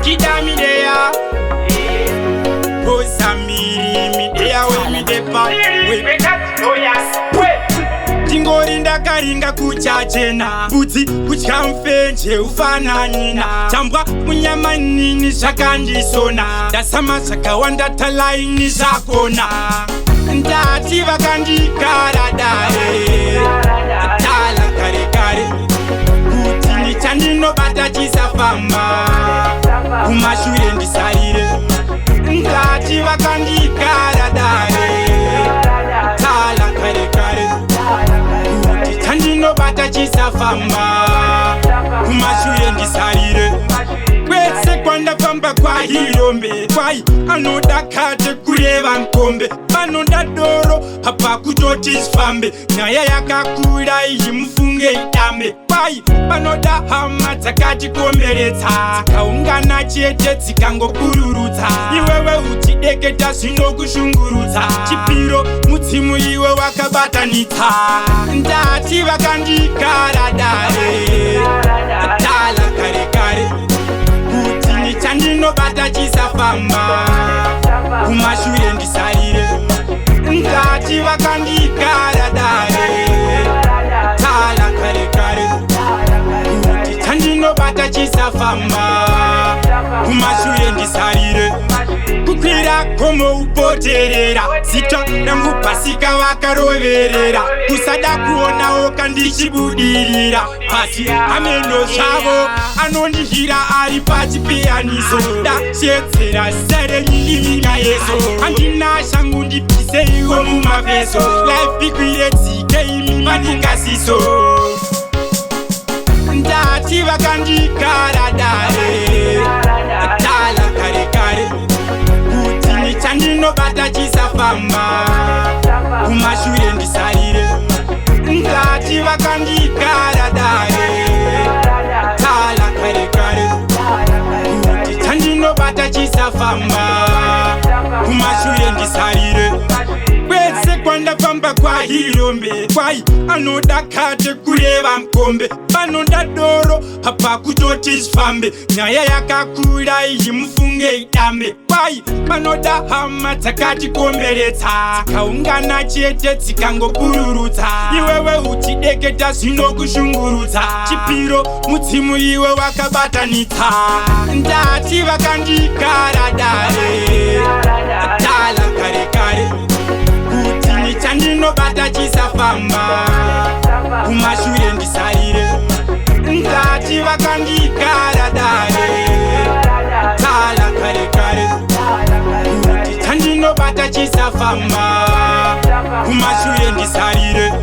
Kida midea Osamiri midea we midepa Tingori ndakaringa kuchachena Butsi kutya mfenje ufananina Chambwa munyama nini zvakandisona Ndasama zvakawanda talaini zvakona Ndati vakandikara dare Tala kare kare Kuti nichandinobata chisafamba Kumashure ndisarire Ndati vakandikara dare Tala kare kare Kuti chandinobata chisafamba Kumashure ndisarire Kwese kwandafamba kwa hirombe Kwai anoda kate kureva nkombe Panoda doro hapa kutoti zvifambe Nyaya yakakura iyi mufunge itambe Kwai panoda hama dzakatikomberedza Dzikaungana chete dzikangokururudza Iwewe uchideketa zvinokushungurudza Chipiro mudzimu iwe wakabatanidza Ndati vakandikara dare Tala kare kare Kuti nichandinobata chisafamba Kumashure ndisarire Ndati vakandikara dare Tala kare kare Kuti chandinobata chisafamba Kumashure ndisarire Kukwira komo upoterera Zita namupasika vakaroverera Kusada kuonawo kandichibudirira Pasi ameno zvavo anondihira ari pachipiyaniso Dachetsera sere nyinga yeso Handina shangu ndipise iwo mumaveso Life ikwire dzike imi paningasiso Ndati vakandikara dare Tala kare kare Kuti nichandinobata chisafamba Kumashure ndisarire Ndati vakandikara dare Tala kare kare Kuti chandinobata chisafamba Kumashure ndisarire Kwese kwandafamba kwa hirombe Kwai anoda kate kureva nkombe Panoda doro hapa kutoti zvifambe Nyaya yakakura iyi mufunge itambe Kwai panoda hama dzakatikomberedza Dzikaungana chete dzikangokururudza Iwewe uchideketa zvinokushungurudza Chipiro mudzimu iwe wakabatanidza Ndati vakandikara dare Tala kare kare Kuti nichandinobata chisafamba Kumashure ndisarire Ndati vakandikara dare Tala kare kare Kuti chandinobata chisafamba Kumashure ndisarire